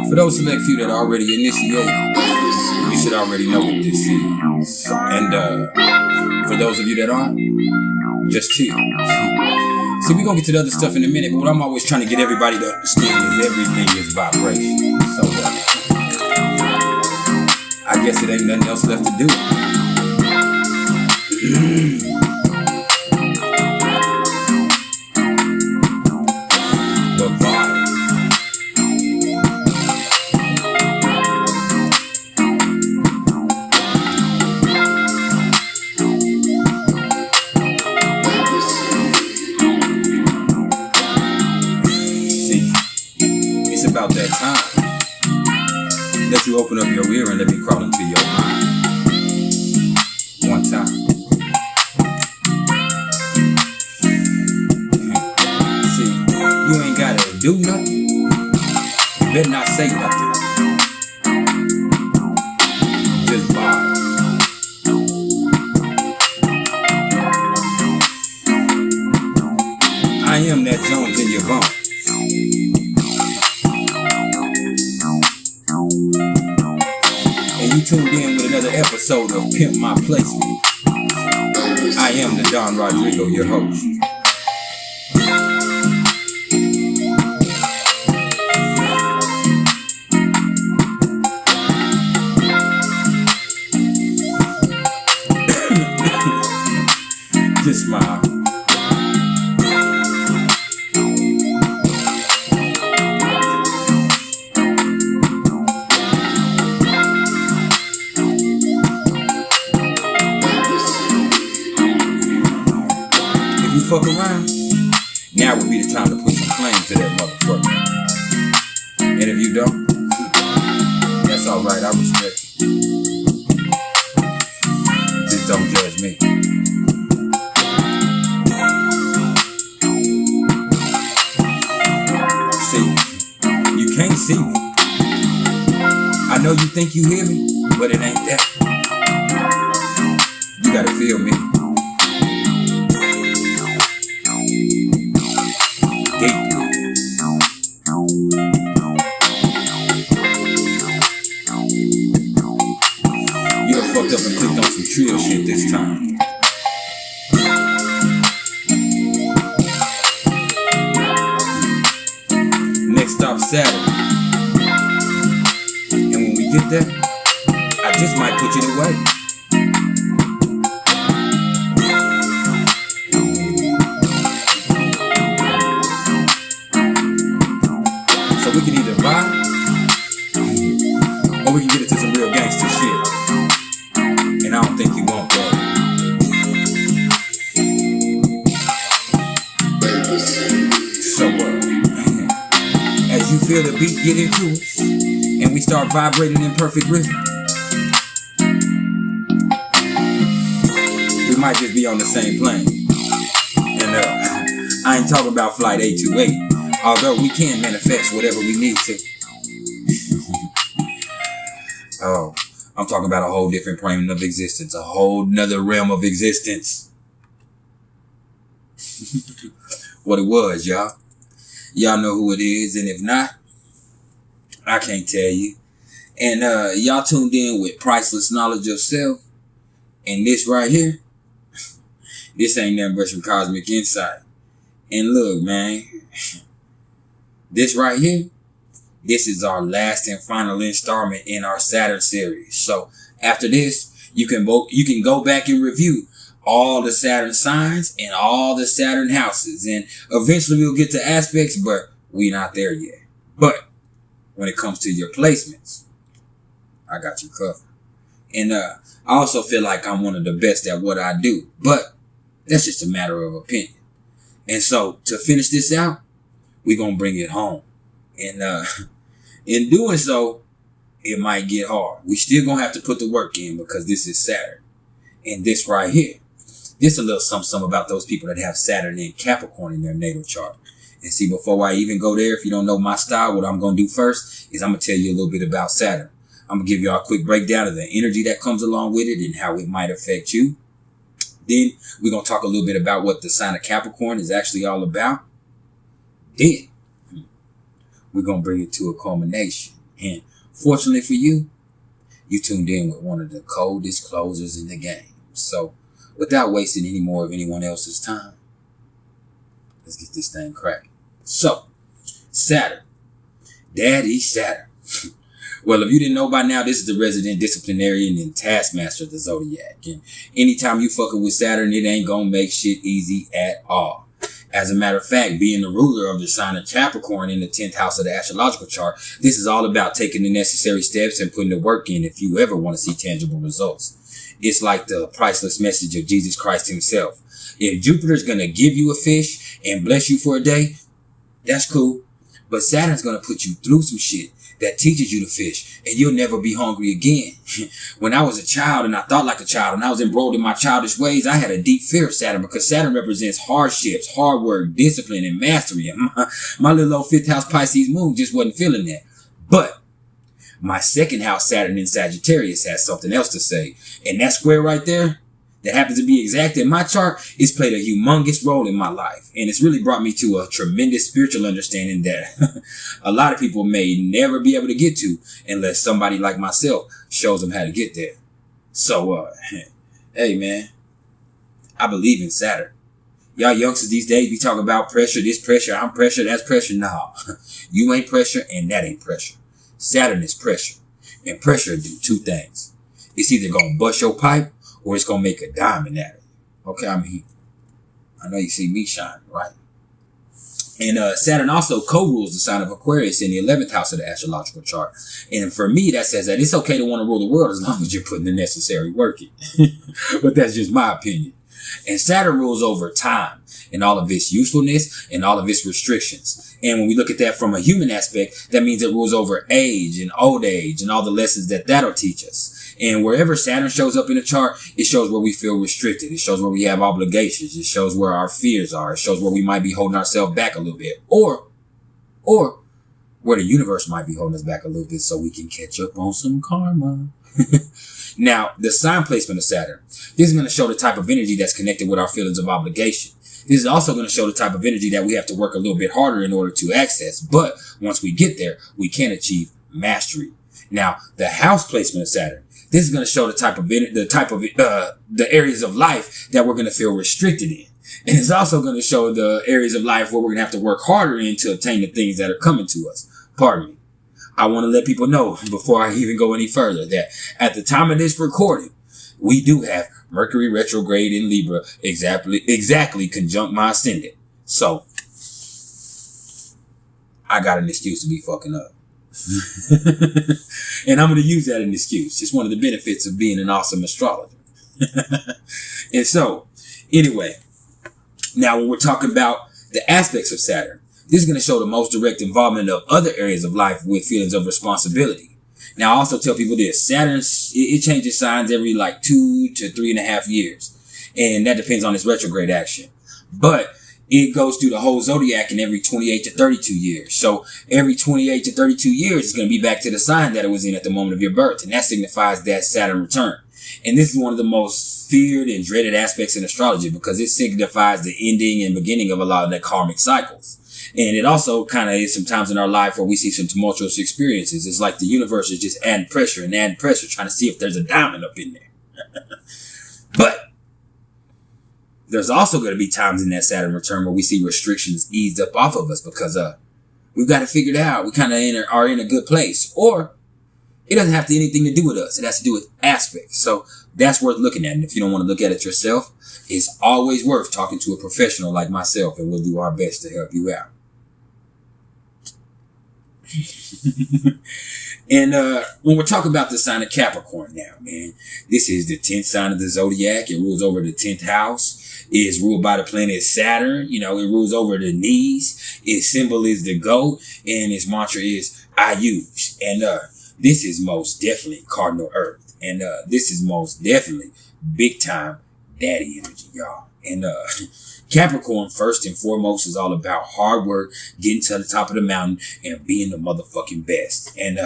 For those select few that are already initiated, you should already know what this is. And for those of you that aren't, just chill. See, we're gonna get to the other stuff in a minute, but what I'm always trying to get everybody to understand is everything is vibration. So I guess it ain't nothing else left to do. But vibe. About that time that you open up your ear and let me crawl into your mind. One time. See, you ain't gotta do nothing. You better not say nothing. Just vibe. I am that Jones in your bones. And you tuned in with another episode of Pimp My Placement. I am the DonRodrigo, your host. Just smile. Fuck around, now would be the time to put some flame to that motherfucker. And if you don't, that's alright, I respect you. Just don't judge me. See, you can't see me. I know you think you hear me, but it ain't that. You gotta feel me. Fucked up and clicked on some trill shit this time. Next stop, Saturn. And when we get there, I just might put you away. So we can either vibe, or we can get into some real gangster shit. And I don't think you want that. So as you feel the beat get into us, and we start vibrating in perfect rhythm, we might just be on the same plane. And I ain't talking about flight 828, although we can manifest whatever we need to. Oh, I'm talking about a whole different plane of existence, a whole nother realm of existence. What it was, y'all. Y'all know who it is, and if not, I can't tell you. And y'all tuned in with Priceless Knowledge of Self. And this right here, this ain't nothing but some cosmic insight. And look, man, this right here, this is our last and final installment in our Saturn series. So after this, you can go back and review all the Saturn signs and all the Saturn houses. And eventually we'll get to aspects, but we're not there yet. But when it comes to your placements, I got you covered. And I also feel like I'm one of the best at what I do. But that's just a matter of opinion. And so to finish this out, we're going to bring it home. And in doing so, it might get hard. We still gonna have to put the work in because this is Saturn. And this right here, this a little something about those people that have Saturn and Capricorn in their natal chart. And see, before I even go there, if you don't know my style, what I'm gonna do first is I'm gonna tell you a little bit about Saturn. I'm gonna give y'all a quick breakdown of the energy that comes along with it and how it might affect you. Then we're gonna talk a little bit about what the sign of Capricorn is actually all about. Then we're gonna bring it to a culmination And fortunately for you, you tuned in with one of the coldest closers in the game. So without wasting any more of anyone else's time, let's get this thing cracking. So, Saturn. Daddy Saturn. Well, if you didn't know by now, this is the resident disciplinarian and taskmaster of the zodiac. And anytime you fucking with Saturn, it ain't gonna make shit easy at all. As a matter of fact, being the ruler of the sign of Capricorn in the 10th house of the astrological chart, this is all about taking the necessary steps and putting the work in if you ever want to see tangible results. It's like the priceless message of Jesus Christ himself. If Jupiter's going to give you a fish and bless you for a day, that's cool. But Saturn's going to put you through some shit that teaches you to fish, and you'll never be hungry again. When I was a child and I thought like a child and I was embroiled in my childish ways, I had a deep fear of Saturn because Saturn represents hardships, hard work, discipline, and mastery. And my little old 5th house Pisces moon just wasn't feeling that. But my 2nd house Saturn in Sagittarius has something else to say. And that square right there, that happens to be exact in my chart, it's played a humongous role in my life. And it's really brought me to a tremendous spiritual understanding that a lot of people may never be able to get to unless somebody like myself shows them how to get there. So, hey man, I believe in Saturn. Y'all youngsters these days be talking about pressure, this pressure, I'm pressure, that's pressure. Nah, you ain't pressure and that ain't pressure. Saturn is pressure. And pressure do two things. It's either going to bust your pipe or it's going to make a diamond at it. Okay, I mean, I know you see me shining, right? And Saturn also co-rules the sign of Aquarius in the 11th house of the astrological chart. And for me, that says that it's okay to want to rule the world as long as you're putting the necessary work in. But that's just my opinion. And Saturn rules over time and all of its usefulness and all of its restrictions. And when we look at that from a human aspect, that means it rules over age and old age and all the lessons that that'll teach us. And wherever Saturn shows up in a chart, it shows where we feel restricted. It shows where we have obligations. It shows where our fears are. It shows where we might be holding ourselves back a little bit. Or where the universe might be holding us back a little bit so we can catch up on some karma. Now, the sign placement of Saturn. This is going to show the type of energy that's connected with our feelings of obligation. This is also going to show the type of energy that we have to work a little bit harder in order to access. But once we get there, we can achieve mastery. Now, the house placement of Saturn. This is going to show the areas of life that we're going to feel restricted in. And it's also going to show the areas of life where we're going to have to work harder in to obtain the things that are coming to us. Pardon me. I want to let people know before I even go any further that at the time of this recording, we do have Mercury retrograde in Libra exactly conjunct my ascendant. So I got an excuse to be fucking up. And I'm going to use that as an excuse. It's one of the benefits of being an awesome astrologer. And so, anyway, now when we're talking about the aspects of Saturn, this is going to show the most direct involvement of other areas of life with feelings of responsibility. Now, I also tell people this. Saturn, it changes signs every like 2 to 3.5 years. And that depends on its retrograde action. But it goes through the whole zodiac in every 28 to 32 years. So every 28 to 32 years is going to be back to the sign that it was in at the moment of your birth. And that signifies that Saturn return. And this is one of the most feared and dreaded aspects in astrology because it signifies the ending and beginning of a lot of the karmic cycles. And it also kind of is sometimes in our life where we see some tumultuous experiences. It's like the universe is just adding pressure and adding pressure, trying to see if there's a diamond up in there. But there's also going to be times in that Saturn return where we see restrictions eased up off of us because we've got to figure it out. We kind of are in a good place. Or it doesn't have anything to do with us. It has to do with aspects. So that's worth looking at. And if you don't want to look at it yourself, it's always worth talking to a professional like myself, and we'll do our best to help you out. And when we're talking about the sign of Capricorn now, man, this is the 10th sign of the zodiac. It rules over the 10th house. It is ruled by the planet Saturn. You know, it rules over the knees. Its symbol is the goat, and its mantra is I use. And this is most definitely cardinal earth. And this is most definitely big time daddy energy, y'all. And Capricorn, first and foremost, is all about hard work, getting to the top of the mountain, and being the motherfucking best. And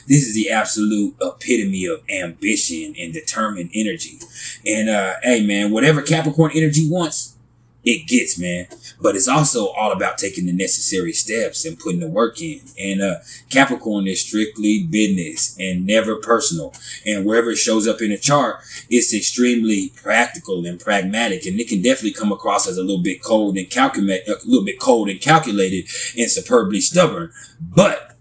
this is the absolute epitome of ambition and determined energy. And hey, man, whatever Capricorn energy wants, it gets, man. But it's also all about taking the necessary steps and putting the work in. And Capricorn is strictly business and never personal. And wherever it shows up in a chart, it's extremely practical and pragmatic. And it can definitely come across as a little bit cold and calculated and superbly stubborn. But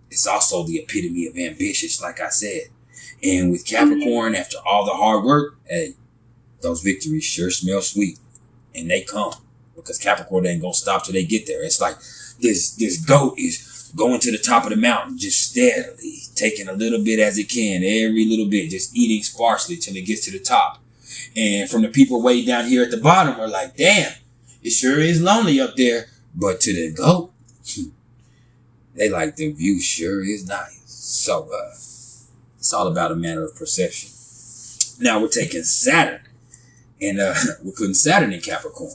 it's also the epitome of ambitious, like I said. And with Capricorn, after all the hard work, hey, those victories sure smell sweet. And they come. Because Capricorn ain't gonna stop till they get there. It's like this goat is going to the top of the mountain, just steadily taking a little bit as it can, every little bit, just eating sparsely till it gets to the top. And from the people way down here at the bottom are like, damn, it sure is lonely up there. But to the goat, they like the view sure is nice. So it's all about a matter of perception. Now we're taking Saturn. And we're putting Saturn in Capricorn.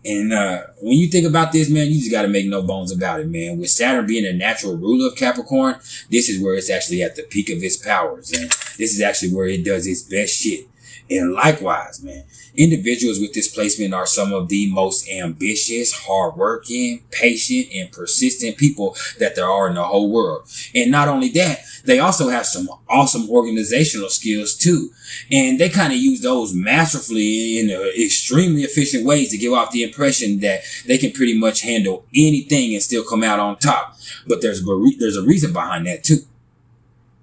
And when you think about this, man, you just got to make no bones about it, man. With Saturn being a natural ruler of Capricorn, this is where it's actually at the peak of its powers. And this is actually where it does its best shit. And likewise, man, individuals with this placement are some of the most ambitious, hardworking, patient, and persistent people that there are in the whole world. And not only that, they also have some awesome organizational skills too. And they kind of use those masterfully in extremely efficient ways to give off the impression that they can pretty much handle anything and still come out on top. But there's a reason behind that too.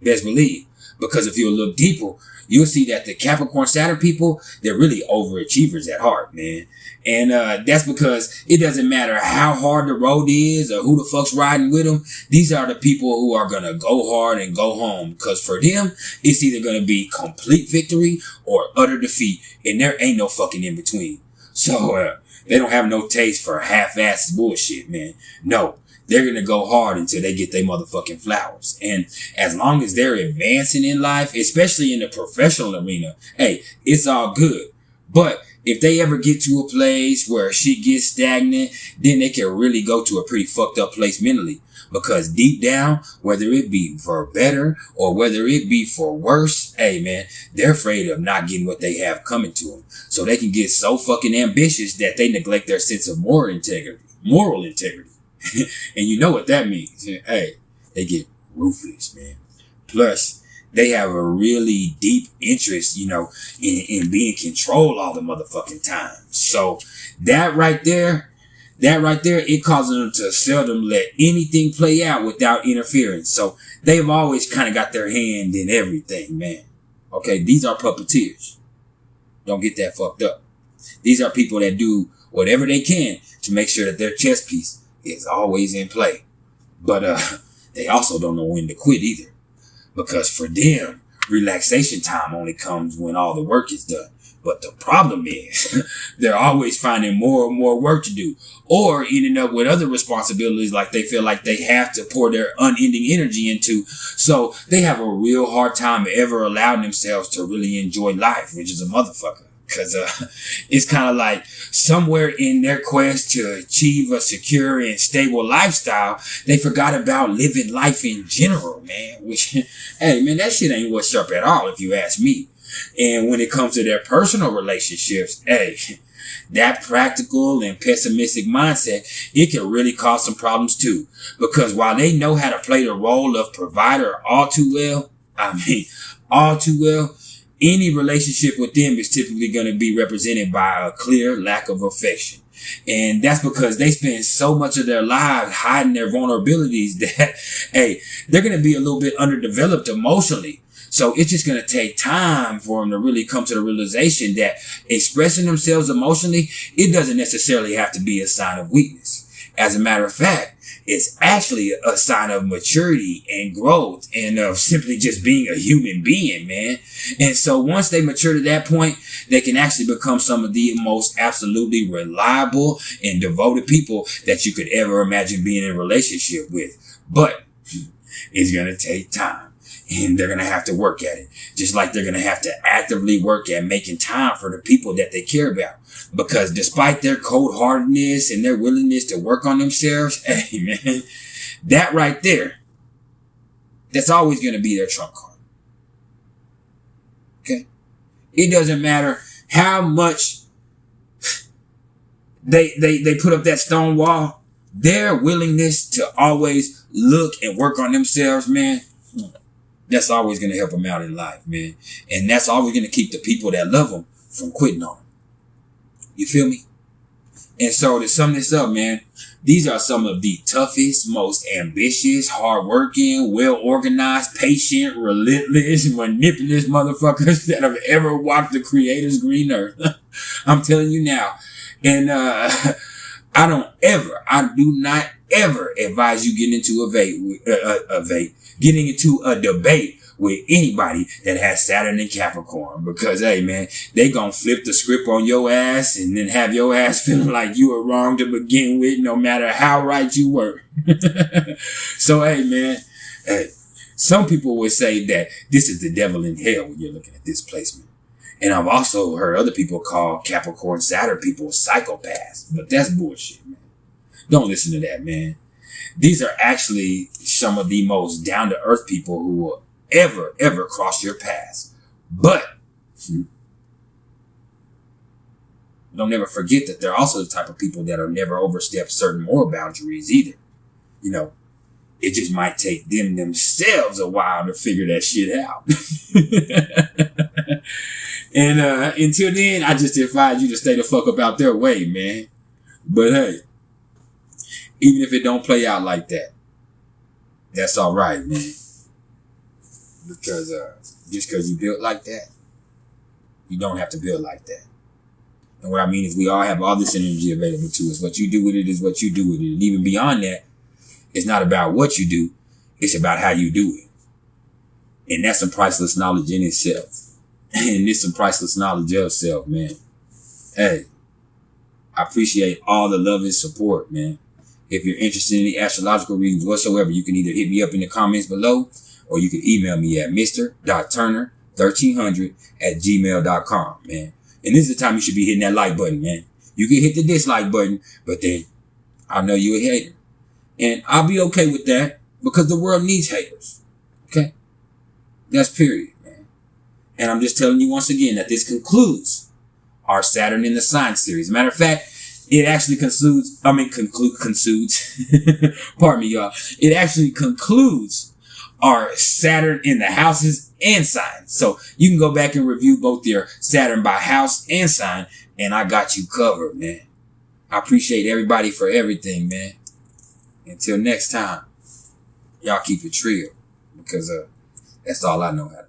Best believe. Because if you look deeper, you'll see that the Capricorn Saturn people, they're really overachievers at heart, man. And that's because it doesn't matter how hard the road is or who the fuck's riding with them. These are the people who are going to go hard and go home. Because for them, it's either going to be complete victory or utter defeat. And there ain't no fucking in between. So they don't have no taste for half-assed bullshit, man. No. They're going to go hard until they get their motherfucking flowers. And as long as they're advancing in life, especially in the professional arena, hey, it's all good. But if they ever get to a place where shit gets stagnant, then they can really go to a pretty fucked up place mentally. Because deep down, whether it be for better or whether it be for worse, hey man, they're afraid of not getting what they have coming to them. So they can get so fucking ambitious that they neglect their sense of moral integrity. And you know what that means. Hey, they get ruthless, man. Plus, they have a really deep interest, in being controlled all the motherfucking time. So that right there, it causes them to seldom let anything play out without interference. So they've always kind of got their hand in everything, man. Okay, these are puppeteers. Don't get that fucked up. These are people that do whatever they can to make sure that their chess piece is always in play. But they also don't know when to quit either. Because for them, relaxation time only comes when all the work is done. But the problem is, they're always finding more and more work to do. Or ending up with other responsibilities like they feel like they have to pour their unending energy into. So they have a real hard time ever allowing themselves to really enjoy life, which is a motherfucker. Because it's kind of like somewhere in their quest to achieve a secure and stable lifestyle, they forgot about living life in general, man. Which, hey, man, that shit ain't what's up at all, if you ask me. And when it comes to their personal relationships, hey, that practical and pessimistic mindset, it can really cause some problems too. Because while they know how to play the role of provider all too well, any relationship with them is typically going to be represented by a clear lack of affection. And that's because they spend so much of their lives hiding their vulnerabilities that, hey, they're going to be a little bit underdeveloped emotionally. So it's just going to take time for them to really come to the realization that expressing themselves emotionally, it doesn't necessarily have to be a sign of weakness. As a matter of fact, it's actually a sign of maturity and growth and of simply just being a human being, man. And so once they mature to that point, they can actually become some of the most absolutely reliable and devoted people that you could ever imagine being in a relationship with. But it's going to take time. And they're going to have to work at it. Just like they're going to have to actively work at making time for the people that they care about. Because despite their cold-heartedness and their willingness to work on themselves, hey, man, that right there, that's always going to be their trump card. Okay? It doesn't matter how much they put up that stone wall. Their willingness to always look and work on themselves, man, that's always going to help them out in life, man. And that's always going to keep the people that love them from quitting on them. You feel me? And so to sum this up, man, these are some of the toughest, most ambitious, hardworking, well-organized, patient, relentless, manipulative motherfuckers that have ever walked the Creator's green earth. I'm telling you now. And I do not ever advise you getting into getting into a debate with anybody that has Saturn and Capricorn, because hey man, they gonna flip the script on your ass and then have your ass feeling like you were wrong to begin with, no matter how right you were. So hey man, some people would say that this is the devil in hell when you're looking at this placement. And I've also heard other people call Capricorn Saturn people psychopaths, but that's bullshit, man. Don't listen to that, man. These are actually some of the most down-to-earth people who will ever cross your path. But don't ever forget that they're also the type of people that'll never overstep certain moral boundaries either. You know, it just might take them themselves a while to figure that shit out. And until then, I just advise you to stay the fuck up out their way, man. But hey, even if it don't play out like that, that's all right, man. Because just because you built like that, you don't have to build like that. And what I mean is we all have all this energy available to us. What you do with it is what you do with it. And even beyond that, it's not about what you do. It's about how you do it. And that's some priceless knowledge in itself. And it's some priceless knowledge of self, man. Hey, I appreciate all the love and support, man. If you're interested in any astrological readings whatsoever, you can either hit me up in the comments below, or you can email me at mr.turner1300@gmail.com, man. And this is the time you should be hitting that like button, man. You can hit the dislike button, but then I know you're a hater. And I'll be okay with that because the world needs haters. Okay? That's period, man. And I'm just telling you once again that this concludes our Saturn in the Sign series. Matter of fact, it actually concludes, pardon me, y'all. It actually concludes our Saturn in the houses and signs. So you can go back and review both your Saturn by house and sign, and I got you covered, man. I appreciate everybody for everything, man. Until next time, y'all keep it real, because that's all I know how to do.